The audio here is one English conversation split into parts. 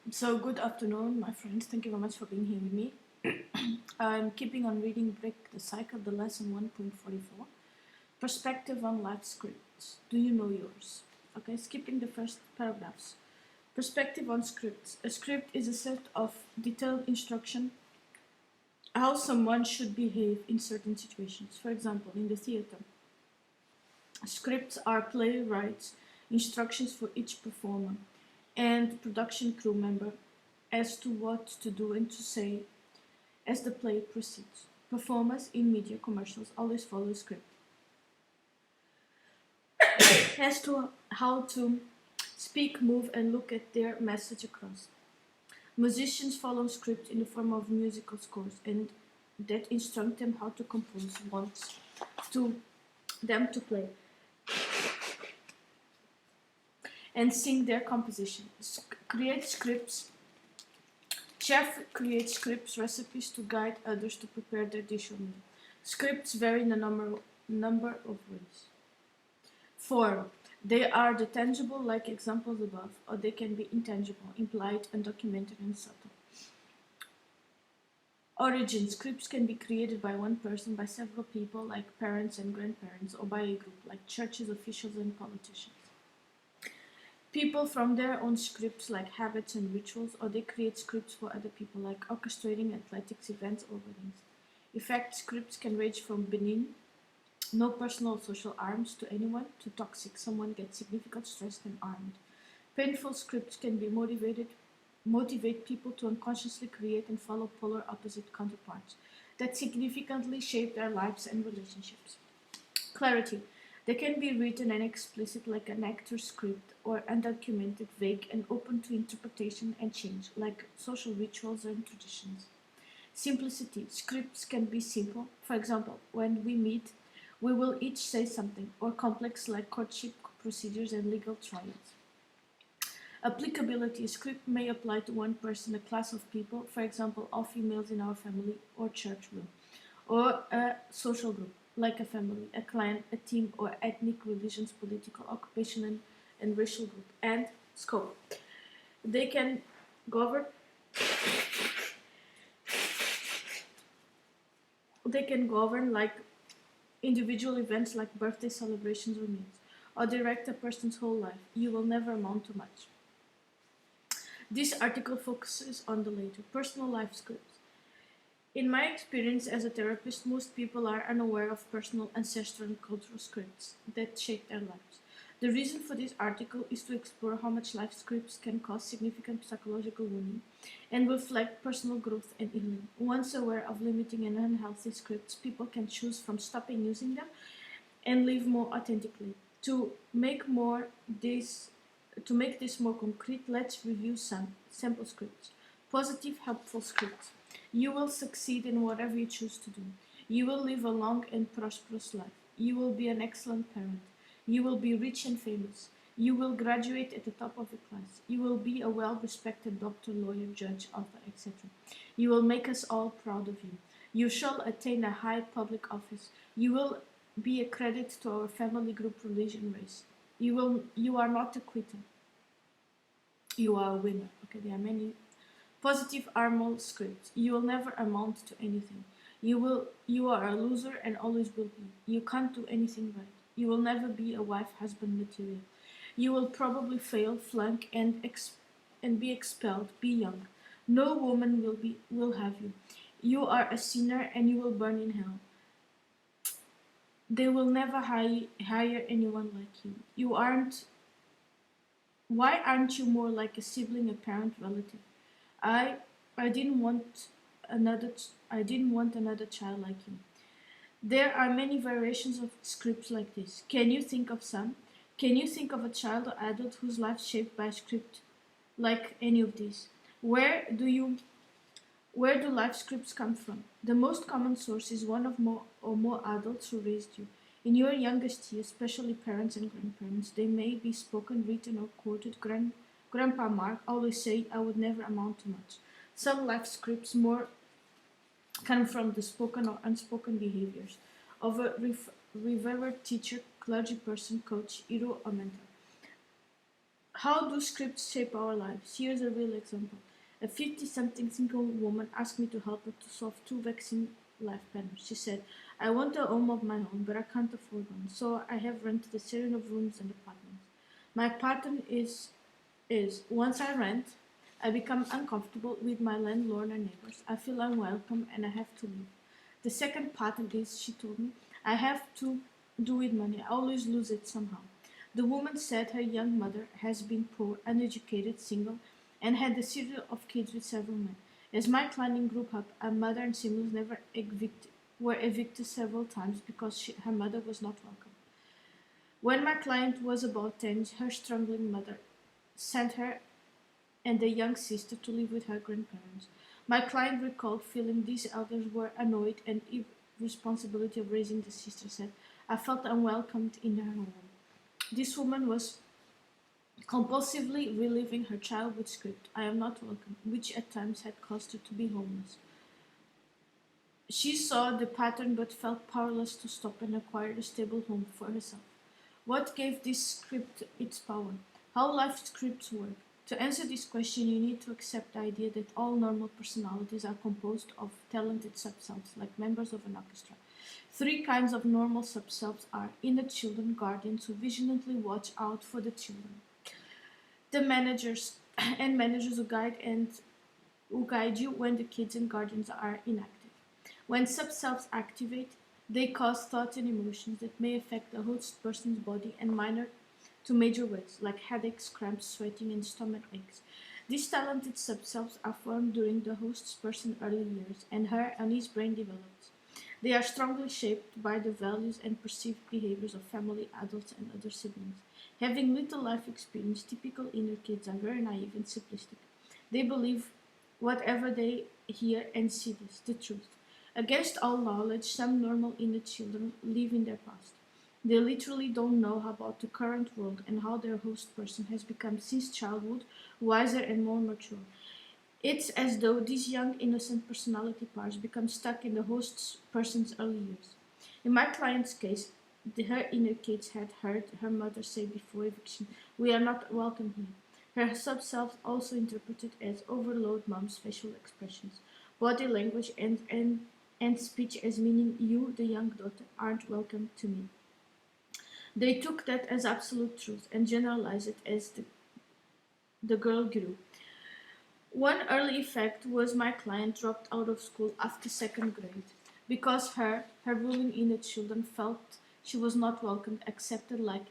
So good afternoon, my friends. Thank you very much for being here with me. I'm keeping on reading Break the Cycle, the lesson 1.44. Perspective on life scripts. Do you know yours? Okay, skipping the first paragraphs. Perspective on scripts. A script is a set of detailed instruction how someone should behave in certain situations. For example, in the theater, scripts are playwrights' instructions for each performer and production crew member as to what to do and to say as the play proceeds. Performers in media commercials always follow a script as to how to speak, move, and look at their message across. Musicians follow script in the form of musical scores and that instruct them how to compose, wants to them to play and sing their composition. Create scripts. Chef creates scripts, recipes to guide others to prepare their dish or meal. Scripts vary in a number of ways. 4. They are the tangible, like examples above, or they can be intangible, implied, undocumented, and subtle. Origin. Scripts can be created by one person, by several people, like parents and grandparents, or by a group, like churches, officials, and politicians. People from their own scripts, like habits and rituals, or they create scripts for other people, like orchestrating athletics events or weddings. Effect. Scripts can range from benign, no personal or social harms to anyone, to toxic, someone gets significant stressed and armed. Painful scripts can be motivate people to unconsciously create and follow polar opposite counterparts that significantly shape their lives and relationships. Clarity. They can be written and explicit like an actor's script, or undocumented, vague, and open to interpretation and change, like social rituals and traditions. Simplicity. Scripts can be simple. For example, when we meet, we will each say something, or complex like courtship procedures and legal trials. Applicability. A script may apply to one person, a class of people, for example, all females in our family or church room, or a social group, like a family, a clan, a team, or ethnic, religious, political, occupational, and racial group. And scope. They can govern like individual events like birthday celebrations or meals, or direct a person's whole life. You will never amount to much. This article focuses on the later, personal life scripts. In my experience as a therapist, most people are unaware of personal, ancestral, and cultural scripts that shape their lives. The reason for this article is to explore how much life scripts can cause significant psychological wounding and reflect personal growth and healing. Once aware of limiting and unhealthy scripts, people can choose from stopping using them and live more authentically. To make this more concrete, let's review some sample scripts. Positive, helpful scripts. You will succeed in whatever you choose to do. You will live a long and prosperous life. You will be an excellent parent. You will be rich and famous. You will graduate at the top of your class. You will be a well-respected doctor, lawyer, judge, author, etc. You will make us all proud of you. You shall attain a high public office. You will be a credit to our family, group, religion, race. You are not a quitter. You are a winner. Okay, there are many positive armor scripts. You will never amount to anything. You are a loser and always will be. You can't do anything right. You will never be a wife, husband material. You will probably fail, flunk, and be expelled. Be young. No woman will have you. You are a sinner and you will burn in hell. They will never hire anyone like you. Why aren't you more like a sibling, a parent, relative? I didn't want another child like you. There are many variations of scripts like this. Can you think of some? Can you think of a child or adult whose life is shaped by a script like any of these? Where do life scripts come from? The most common source is one of more adults who raised you. In your youngest years, especially parents and grandparents, they may be spoken, written, or quoted. Grandpa Mark always said, I would never amount to much. Some life scripts more come from the spoken or unspoken behaviors of a revered teacher, clergy person, coach, hero, or mentor. How do scripts shape our lives? Here's a real example. A 50-something single woman asked me to help her to solve two vexing life patterns. She said, I want a home of my own, but I can't afford one, so I have rented a series of rooms and apartments. My pattern is once I rent, I become uncomfortable with my landlord and neighbors. I feel unwelcome and I have to leave. The second pattern is, she told me, I have to do with money. I always lose it somehow. The woman said her young mother has been poor, uneducated, single, and had a series of kids with several men. As my client grew up, her mother and siblings were evicted several times because her mother was not welcome. When my client was about 10, her struggling mother sent her and a young sister to live with her grandparents. My client recalled feeling these elders were annoyed and irresponsibility of raising the sister said, I felt unwelcomed in her home. This woman was compulsively reliving her childhood script, I am not welcome, which at times had caused her to be homeless. She saw the pattern but felt powerless to stop and acquired a stable home for herself. What gave this script its power? How life scripts work? To answer this question, you need to accept the idea that all normal personalities are composed of talented subselves, like members of an orchestra. Three kinds of normal subselves are inner children, guardians who vigilantly watch out for the children, the managers who guide you when the kids and guardians are inactive. When subselves activate, they cause thoughts and emotions that may affect the host person's body and minor to major ways, like headaches, cramps, sweating, and stomach aches. These talented subselves are formed during the host person's early years, and her and his brain develops. They are strongly shaped by the values and perceived behaviors of family, adults, and other siblings. Having little life experience, typical inner kids are very naive and simplistic. They believe whatever they hear and see is the truth. Against all knowledge, some normal inner children live in their past. They literally don't know about the current world and how their host person has become since childhood wiser and more mature. It's as though these young innocent personality parts become stuck in the host person's early years. In my client's case, her inner kids had heard her mother say before eviction, we are not welcome here. Her sub-self also interpreted as overload mom's facial expressions, body language and speech as meaning you, the young daughter, aren't welcome to me. They took that as absolute truth and generalized it as the girl grew. One early effect was my client dropped out of school after second grade because her ruling inner children felt she was not welcomed, accepted like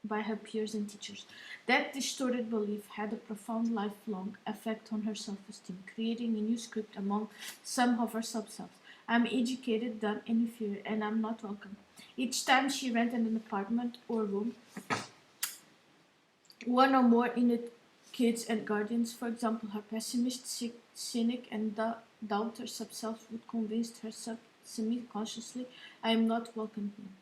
by her peers and teachers. That distorted belief had a profound lifelong effect on her self-esteem, creating a new script among some of her sub-selves. I'm educated, dumb, and inferior, and I'm not welcome. Each time she rented an apartment or room, one or more inner kids and guardians, for example, her pessimist, cynic, and doubter sub-self would convince her semi-consciously, I am not welcome here.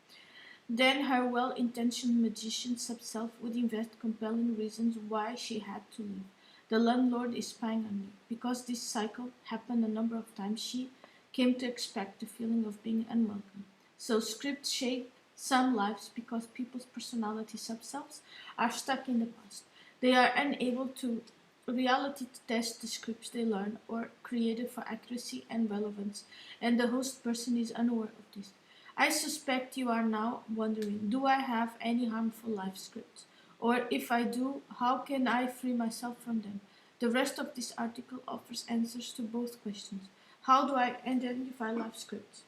Then her well-intentioned magician sub-self would invent compelling reasons why she had to leave. The landlord is spying on me. Because this cycle happened a number of times, she came to expect the feeling of being unwelcome. So scripts shape some lives because people's personality sub-selves are stuck in the past. They are unable to reality to test the scripts they learn or created for accuracy and relevance, and the host person is unaware of this. I suspect you are now wondering, do I have any harmful life scripts? Or if I do, how can I free myself from them? The rest of this article offers answers to both questions. How do I identify life scripts?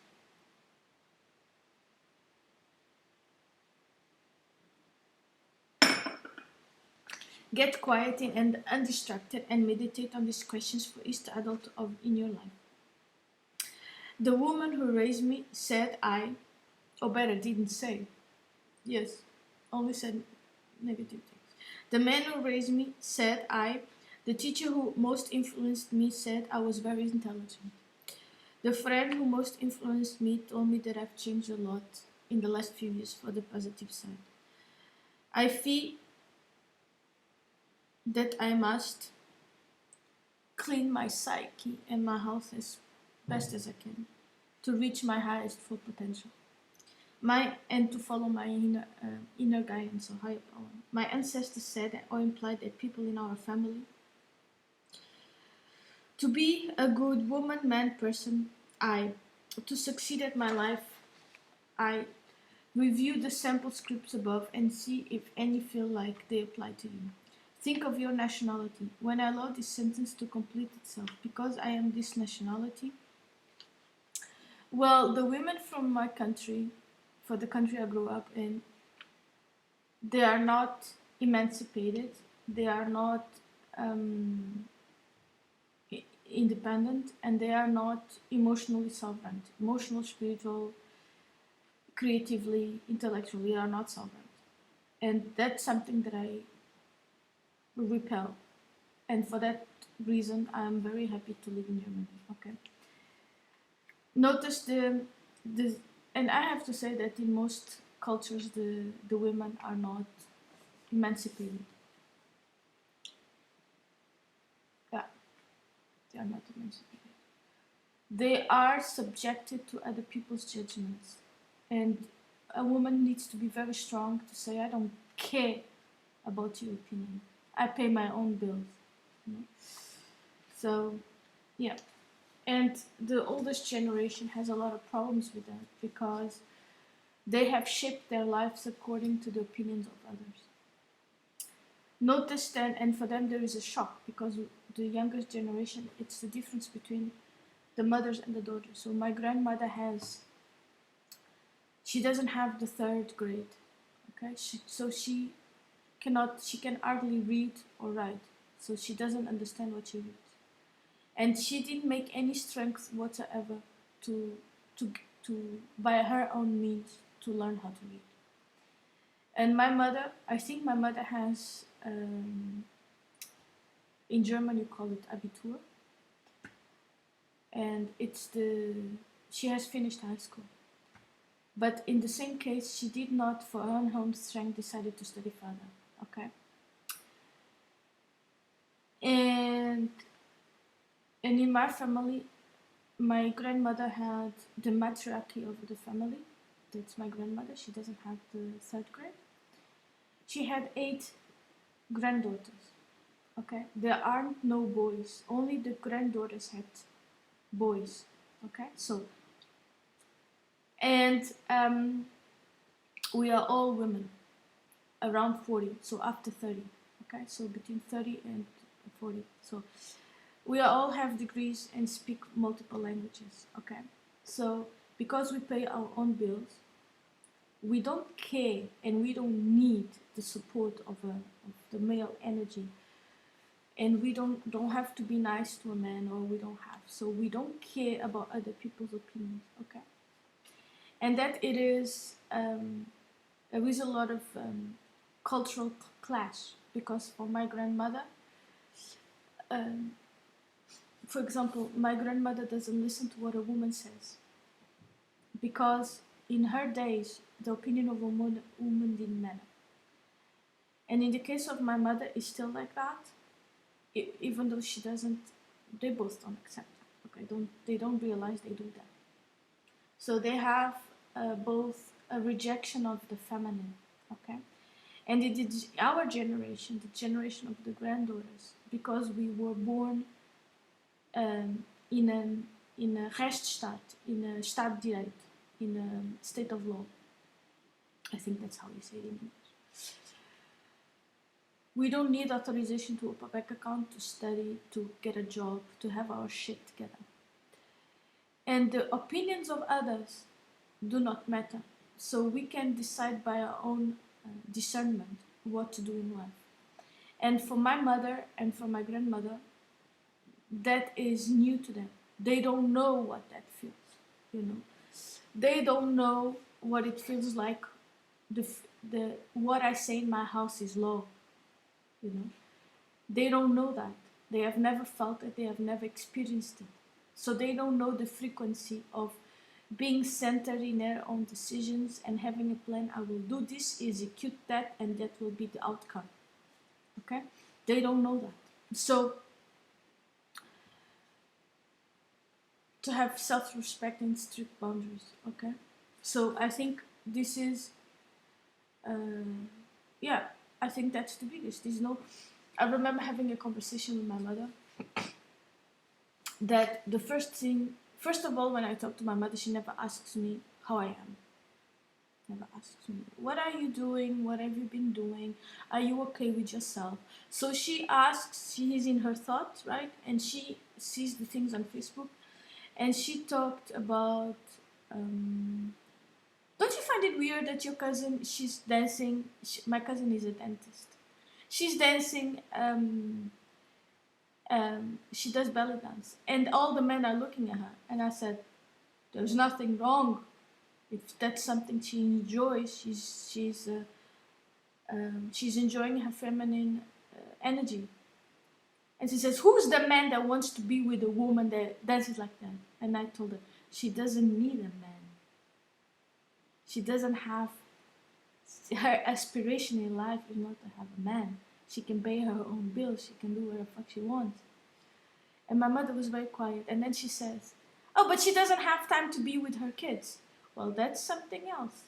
Get quiet and undistracted and meditate on these questions for each adult in your life. The woman who raised me said or better, didn't say. Yes, only said negative things. The man who raised me said the teacher who most influenced me said I was very intelligent. The friend who most influenced me told me that I've changed a lot in the last few years for the positive side. I feel that I must clean my psyche and my health as best as I can to reach my highest full potential. and to follow my inner guidance or higher power. My ancestors said or implied that people in our family, to be a good woman, man, person, to succeed at my life, I review the sample scripts above and see if any feel like they apply to you. Think of your nationality. When I allow this sentence to complete itself, because I am this nationality, well, the women from my country, for the country I grew up in, they are not emancipated, they are not independent, and they are not emotionally sovereign. Emotional, spiritual, creatively, intellectually are not sovereign. And that's something that I repel. And for that reason, I am very happy to live in Germany. Okay. Notice and I have to say that in most cultures, the women are not emancipated. Yeah, they are not emancipated. They are subjected to other people's judgments. And a woman needs to be very strong to say, I don't care about your opinion. I pay my own bills. You know? So, yeah. And the oldest generation has a lot of problems with that because they have shaped their lives according to the opinions of others. Notice then, and for them there is a shock because the youngest generation, it's the difference between the mothers and the daughters. So my grandmother she doesn't have the 3rd grade, okay? She can hardly read or write, so she doesn't understand what she reads. And she didn't make any strength whatsoever to by her own means to learn how to read. And my mother, I think my mother has, in German you call it Abitur, and she has finished high school. But in the same case, she did not, for her own strength, decided to study further. Okay. And in my family, my grandmother had the matriarchy of the family. That's my grandmother. She doesn't have the 3rd grade. She had 8 granddaughters. Okay. There aren't no boys. Only the granddaughters had boys. Okay. So. And we are all women, around 40, so after 30, okay, so between 30 and 40. So we all have degrees and speak multiple languages, okay. So because we pay our own bills, we don't care and we don't need the support of the male energy, and we don't have to be nice to a man, or we don't have. So we don't care about other people's opinions, okay. And that there is a lot of cultural clash, because for my grandmother, for example, my grandmother doesn't listen to what a woman says, because in her days the opinion of a woman didn't matter. And in the case of my mother, it's still like that, even though she doesn't. They both don't accept it. Okay, they don't realize they do that. So they have both a rejection of the feminine, okay? And it is our generation, the generation of the granddaughters, because we were born in a rechtsstaat, in a staat direct, in a state of law. I think that's how you say it in English. We don't need authorization to open a bank account, to study, to get a job, to have our shit together. And the opinions of others do not matter. So we can decide by our own discernment what to do in life. And for my mother and for my grandmother, that is new to them. They don't know what that feels, you know. They don't know what it feels like. What I say in my house is law, you know. They don't know that. They have never felt it. They have never experienced it. So they don't know the frequency of being centered in their own decisions and having a plan. I will do this, execute that, and that will be the outcome. Okay? They don't know that. So to have self-respect and strict boundaries. Okay? So I think this is, yeah, I think that's the biggest. I remember having a conversation with my mother that first of all, when I talk to my mother, she never asks me how I am. Never asks me, what are you doing? What have you been doing? Are you okay with yourself? So she asks, she is in her thoughts, right? And she sees the things on Facebook. And she talked about, don't you find it weird that your cousin, she's dancing, my cousin is a dentist. She's dancing, she does belly dance. And all the men are looking at her. And I said, there's nothing wrong. If that's something she enjoys, she's enjoying her feminine energy. And she says, who's the man that wants to be with a woman that dances like that? And I told her, she doesn't need a man. She doesn't have, her aspiration in life is not to have a man. She can pay her own bills. She can do whatever the fuck she wants. And my mother was very quiet. And then she says, oh, but she doesn't have time to be with her kids. Well, that's something else.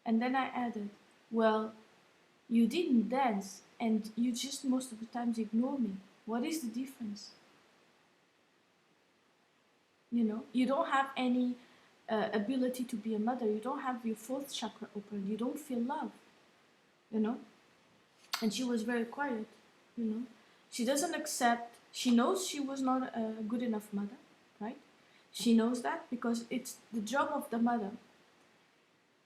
And then I added, well, you didn't dance and you just most of the times ignore me. What is the difference? You know, you don't have any ability to be a mother. You don't have your fourth chakra open. You don't feel love, you know. And she was very quiet, you know. She doesn't accept, she knows she was not a good enough mother, right? She knows that because it's the job of the mother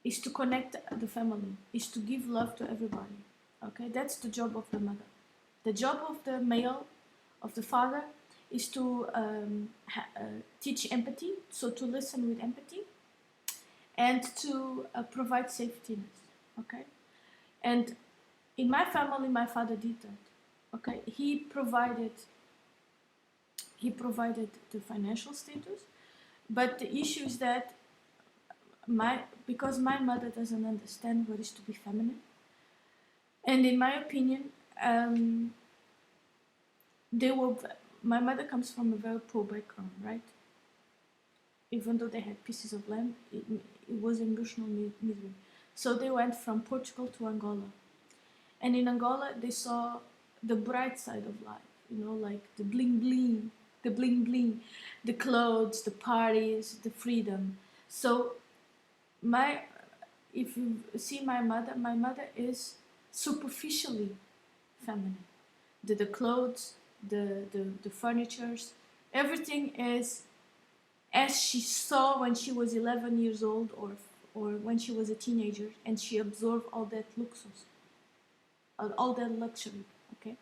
is to connect the family, is to give love to everybody. Okay, that's the job of the mother. The job of the male, of the father, is to teach empathy, so to listen with empathy, and to provide safety net. Okay, and in my family, my father did that. Okay, he provided the financial status, but the issue is that because my mother doesn't understand what is to be feminine, and in my opinion, my mother comes from a very poor background, right? Even though they had pieces of land, it was emotional misery. So they went from Portugal to Angola, and in Angola they saw the bright side of life, you know, like the bling bling, the clothes, the parties, the freedom. So if you see my mother is superficially feminine. The clothes, the furnitures, everything is as she saw when she was 11 years old or when she was a teenager, and she absorbed all that luxury, all that luxury. Okay.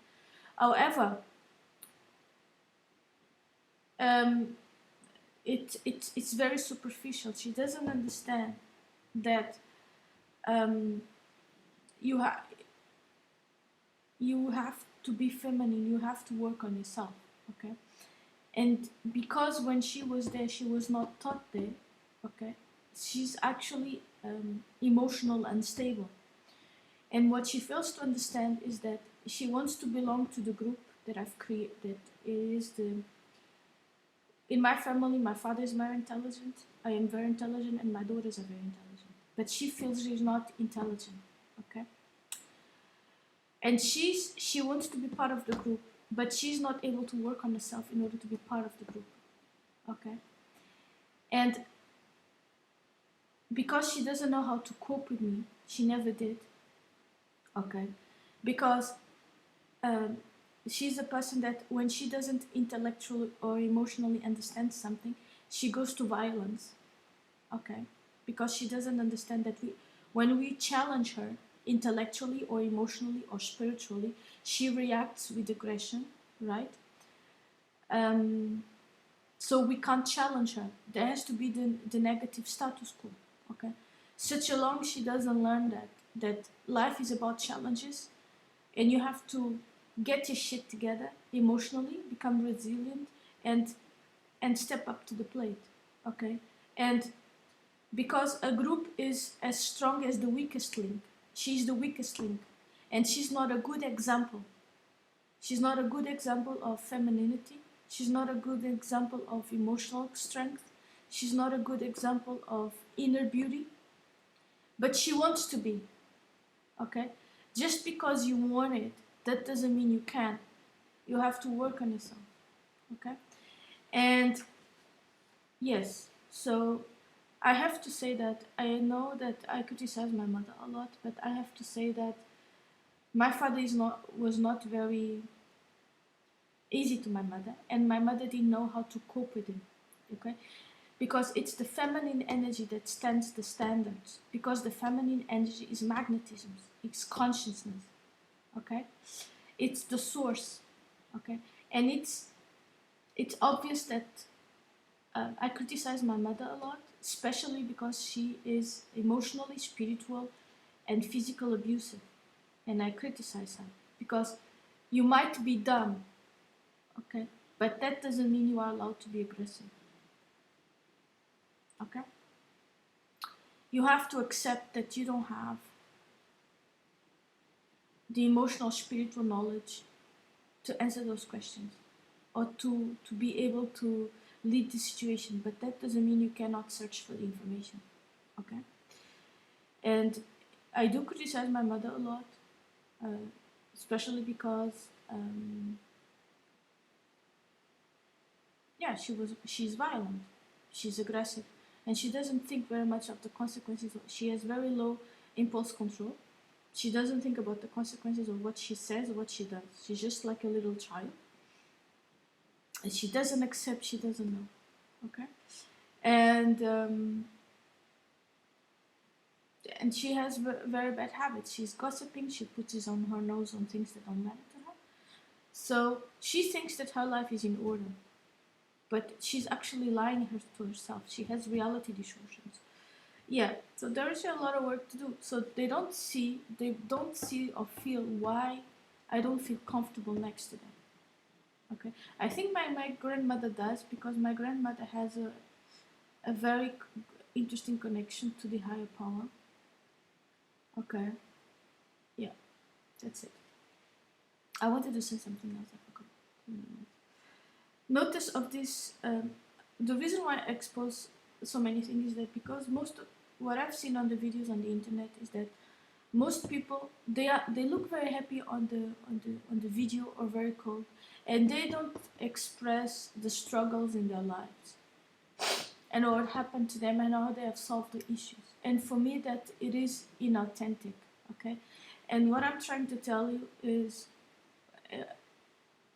However, it's very superficial. She doesn't understand that you have to be feminine. You have to work on yourself. Okay. And because when she was there, she was not taught there. Okay. She's actually emotional unstable. And what she fails to understand is that she wants to belong to the group that I've created. In my family, my father is very intelligent, I am very intelligent, and my daughters are very intelligent. But she feels she's not intelligent, okay? And she wants to be part of the group, but she's not able to work on herself in order to be part of the group, okay? And because she doesn't know how to cope with me, she never did, okay? Because she's a person that when she doesn't intellectually or emotionally understand something, she goes to violence, okay? Because she doesn't understand that when we challenge her intellectually or emotionally or spiritually, she reacts with aggression, right? So we can't challenge her. There has to be the negative status quo, okay? Such a long she doesn't learn that life is about challenges, and you have to get your shit together emotionally, become resilient, and step up to the plate, okay? And because a group is as strong as the weakest link, she's the weakest link, and she's not a good example. She's not a good example of femininity. She's not a good example of emotional strength. She's not a good example of inner beauty. but she wants to be, okay? Just because you want it, that doesn't mean you can. You have to work on yourself, okay? And yes, so I have to say that I know that I criticize my mother a lot, but I have to say that my father was not very easy to my mother, and my mother didn't know how to cope with him, okay? Because it's the feminine energy that stands the standards, because the feminine energy is magnetism, it's consciousness, okay? It's the source, okay? And it's obvious that I criticize my mother a lot, especially because she is emotionally, spiritual, and physical abusive, and I criticize her because you might be dumb, okay, but that doesn't mean you are allowed to be aggressive, okay? You have to accept that you don't have the emotional, spiritual knowledge to answer those questions or to be able to lead the situation, but that doesn't mean you cannot search for the information, okay? And I do criticize my mother a lot, especially because yeah, she's violent, she's aggressive, and she doesn't think very much of the consequences. She has very low impulse control. She doesn't think about the consequences of what she says or what she does. She's just like a little child. And she doesn't accept, she doesn't know. Okay? And she has very bad habits. She's gossiping, she puts on her nose on things that don't matter to her. So she thinks that her life is in order. But she's actually lying to herself. She has reality distortions. Yeah, so there is a lot of work to do. So they don't see or feel why I don't feel comfortable next to them. Okay, I think my grandmother does, because my grandmother has a very interesting connection to the higher power. Okay, yeah, that's it. I wanted to say something else, I forgot. Notice of this, the reason why I expose so many things is that because most of what I've seen on the videos on the internet is that most people they look very happy on the video or very cold, and they don't express the struggles in their lives and what happened to them and how they have solved the issues. And for me, that it is inauthentic. Okay, and what I'm trying to tell you is.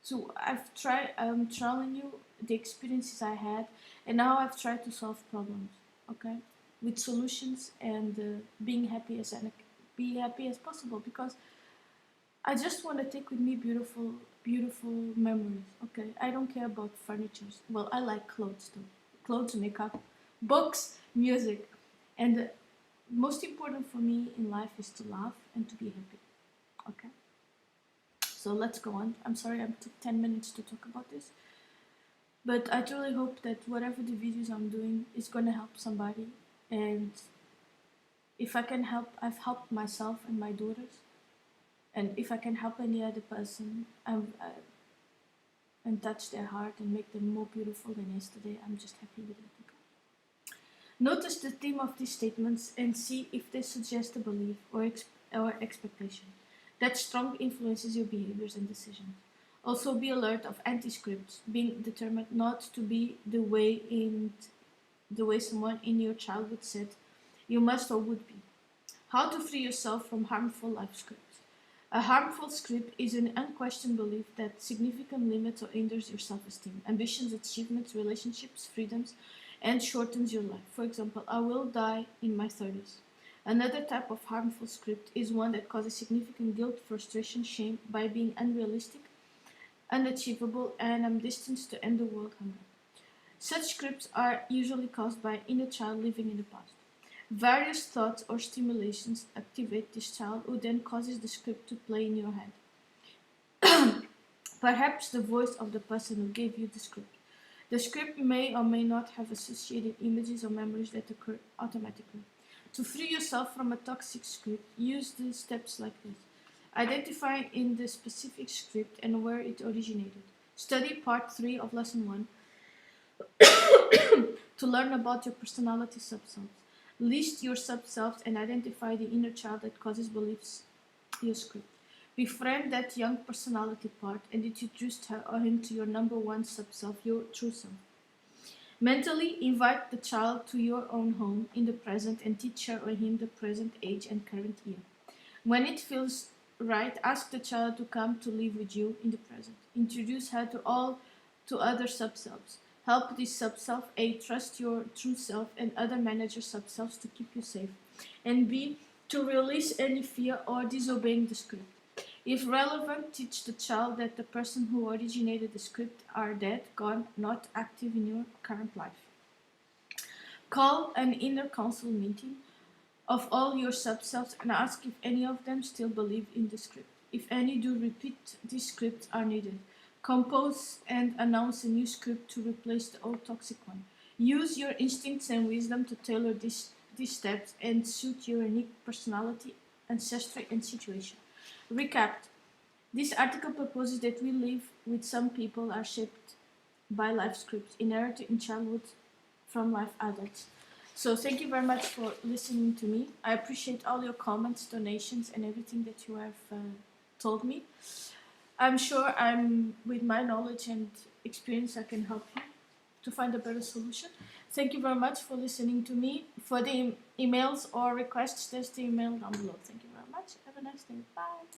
So I'm telling you the experiences I had, and now I've tried to solve problems, okay, with solutions and being happy as possible, because I just want to take with me beautiful memories, okay. I don't care about furniture. Well, I like clothes too, makeup, books, music, and the most important for me in life is to laugh and to be happy, okay. So let's go on. I'm sorry I took 10 minutes to talk about this. But I truly hope that whatever the videos I'm doing is going to help somebody. And if I can help, I've helped myself and my daughters. And if I can help any other person and touch their heart and make them more beautiful than yesterday, I'm just happy with it. Okay? Notice the theme of these statements and see if they suggest a belief or expectation that strongly influences your behaviors and decisions. Also be alert of anti-scripts, being determined not to be the way someone in your childhood said you must or would be. How to free yourself from harmful life scripts. A harmful script is an unquestioned belief that significantly limits or hinders your self-esteem, ambitions, achievements, relationships, freedoms, and shortens your life. For example, I will die in my 30s. Another type of harmful script is one that causes significant guilt, frustration, shame by being unrealistic, unachievable, and distanced to end the world hunger. Such scripts are usually caused by inner child living in the past. Various thoughts or stimulations activate this child, who then causes the script to play in your head. Perhaps the voice of the person who gave you the script. The script may or may not have associated images or memories that occur automatically. To free yourself from a toxic script, use the steps like this. Identify in the specific script and where it originated. Study part 3 of lesson 1 to learn about your personality subcells. List your sub-selves and identify the inner child that causes beliefs you script. Befriend that young personality part and introduce her or him to your number one sub-self, your true self. Mentally invite the child to your own home in the present and teach her or him the present age and current year. When it feels right, ask the child to come to live with you in the present. Introduce her to other sub-selves. Help this sub-self. A. Trust your true self and other manager sub-selves to keep you safe. And B. To release any fear or disobeying the script. If relevant, teach the child that the person who originated the script are dead, gone, not active in your current life. Call an inner council meeting of all your sub-selves and ask if any of them still believe in the script. If any do, repeat these scripts are needed. Compose and announce a new script to replace the old toxic one. Use your instincts and wisdom to tailor these steps and suit your unique personality, ancestry, and situation. Recap. This article proposes that we live with some people are shaped by life scripts inherited in childhood from life adults. So thank you very much for listening to me. I appreciate all your comments, donations, and everything that you have told me. I'm sure with my knowledge and experience I can help you to find a better solution. Thank you very much for listening to me. For the emails or requests, there's the email down below. Thank you very much. Have a nice day. Bye.